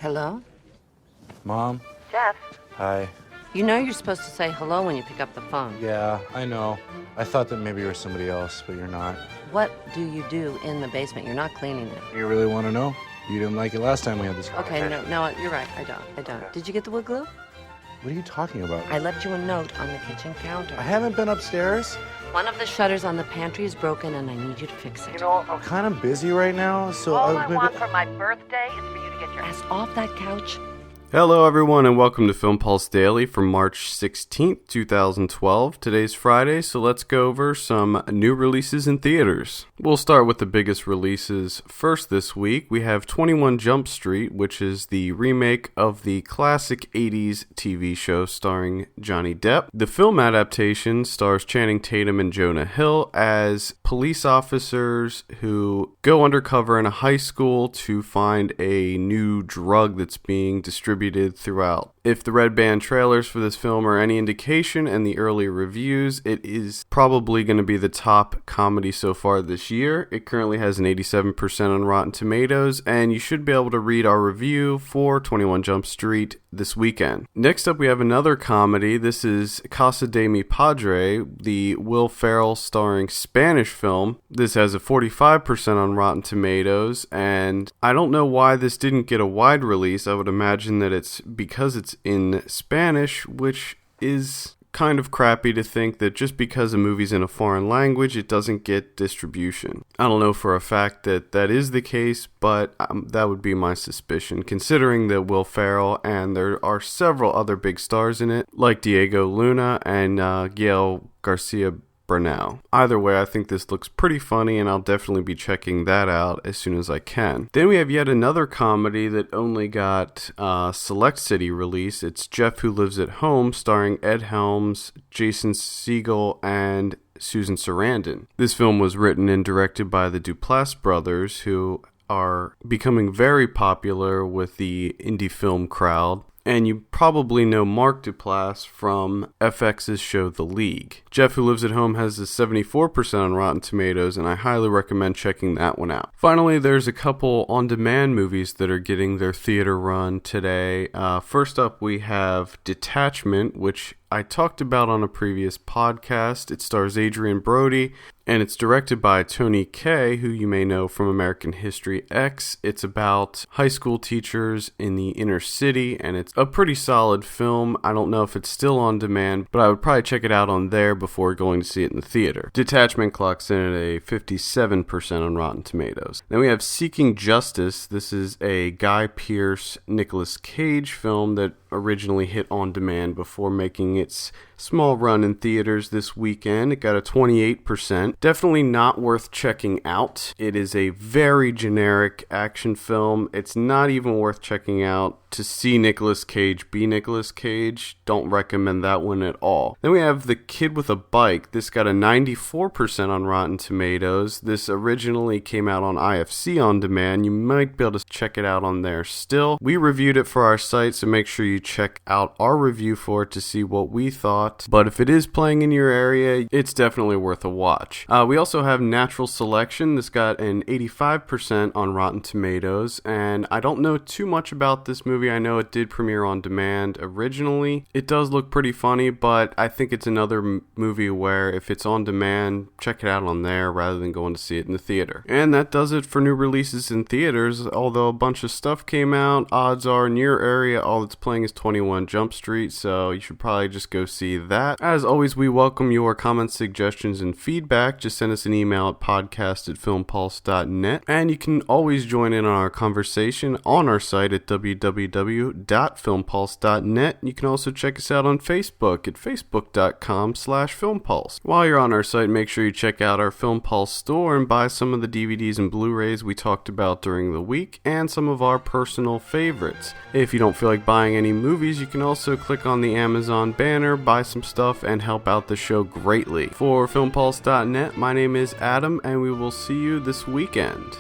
Hello? Mom? Jeff? Hi. You know you're supposed to say hello when you pick up the phone. Yeah, I know. I thought that maybe you were somebody else, but you're not. What do you do in the basement? You're not cleaning it. You really want to know? You didn't like it last time we had this conversation. Okay, no, you're right. I don't. Did you get the wood glue? What are you talking about? I left you a note on the kitchen counter. I haven't been upstairs. One of the shutters on the pantry is broken and I need you to fix it. You know, I'm kind of busy right now, so All I want for my birthday is for you to get your ass off that couch. Hello everyone and welcome to Film Pulse Daily for March 16th, 2012. Today's Friday, so let's go over some new releases in theaters. We'll start with the biggest releases first this week. We have 21 Jumpstreet, which is the remake of the classic 80s TV show starring Johnny Depp. The film adaptation stars Channing Tatum and Jonah Hill as police officers who go undercover in a high school to find a new drug that's being distributed throughout. If the red band trailers for this film are any indication and the early reviews, it is probably going to be the top comedy so far this year. It currently has an 87% on Rotten Tomatoes, and you should be able to read our review for 21 Jump Street this weekend. Next up, we have another comedy. This is Casa De Mi Padre, the Will Ferrell starring Spanish film. This has a 45% on Rotten Tomatoes, and I don't know why this didn't get a wide release. I would imagine that it's because it's in Spanish, which is kind of crappy to think that just because a movie's in a foreign language, it doesn't get distribution. I don't know for a fact that that is the case, but that would be my suspicion, considering that Will Ferrell and there are several other big stars in it, like Diego Luna and Gael Garcia Bernal. Either way, I think this looks pretty funny, and I'll definitely be checking that out as soon as I can. Then we have yet another comedy that only got Select City release. It's Jeff Who Lives at Home, starring Ed Helms, Jason Segel, and Susan Sarandon. This film was written and directed by the Duplass brothers, who are becoming very popular with the indie film crowd. And you probably know Mark Duplass from FX's show The League. Jeff Who Lives at Home has a 74% on Rotten Tomatoes, and I highly recommend checking that one out. Finally, there's a couple on-demand movies that are getting their theater run today. First up, we have Detachment, which I talked about on a previous podcast. It stars Adrian Brody, and it's directed by Tony Kaye, who you may know from American History X. It's about high school teachers in the inner city, and it's a pretty solid film. I don't know if it's still on demand, but I would probably check it out on there before going to see it in the theater. Detachment clocks in at a 57% on Rotten Tomatoes. Then we have Seeking Justice. This is a Guy Pearce, Nicolas Cage film that originally hit on demand before making its small run in theaters this weekend. It got a 28%. Definitely not worth checking out. It is a very generic action film. It's not even worth checking out to see Nicolas Cage be Nicolas Cage. Don't recommend that one at all. Then we have The Kid with a Bike. This got a 94% on Rotten Tomatoes. This originally came out on IFC On Demand. You might be able to check it out on there still. We reviewed it for our site, so make sure you check out our review for it to see what we thought. But if it is playing in your area, it's definitely worth a watch. We also have Natural Selection. This got an 85% on Rotten Tomatoes, and I don't know too much about this movie. I know it did premiere on demand originally. It does look pretty funny, but I think it's another movie where if it's on demand, check it out on there rather than going to see it in the theater. And that does it for new releases in theaters. Although a bunch of stuff came out, odds are in your area all that's playing is 21 Jump Street, so you should probably just go see that. As always, we welcome your comments, suggestions, and feedback. Just send us an email at podcast@filmpulse.net, and you can always join in on our conversation on our site at www.filmpulse.net. You can also check us out on Facebook at facebook.com/filmpulse. While you're on our site, make sure you check out our Film Pulse store and buy some of the DVDs and Blu-rays we talked about during the week and some of our personal favorites. If you don't feel like buying any movies, you can also click on the Amazon banner, buy some stuff, and help out the show greatly. For filmpulse.net, my name is Adam, and we will see you this weekend.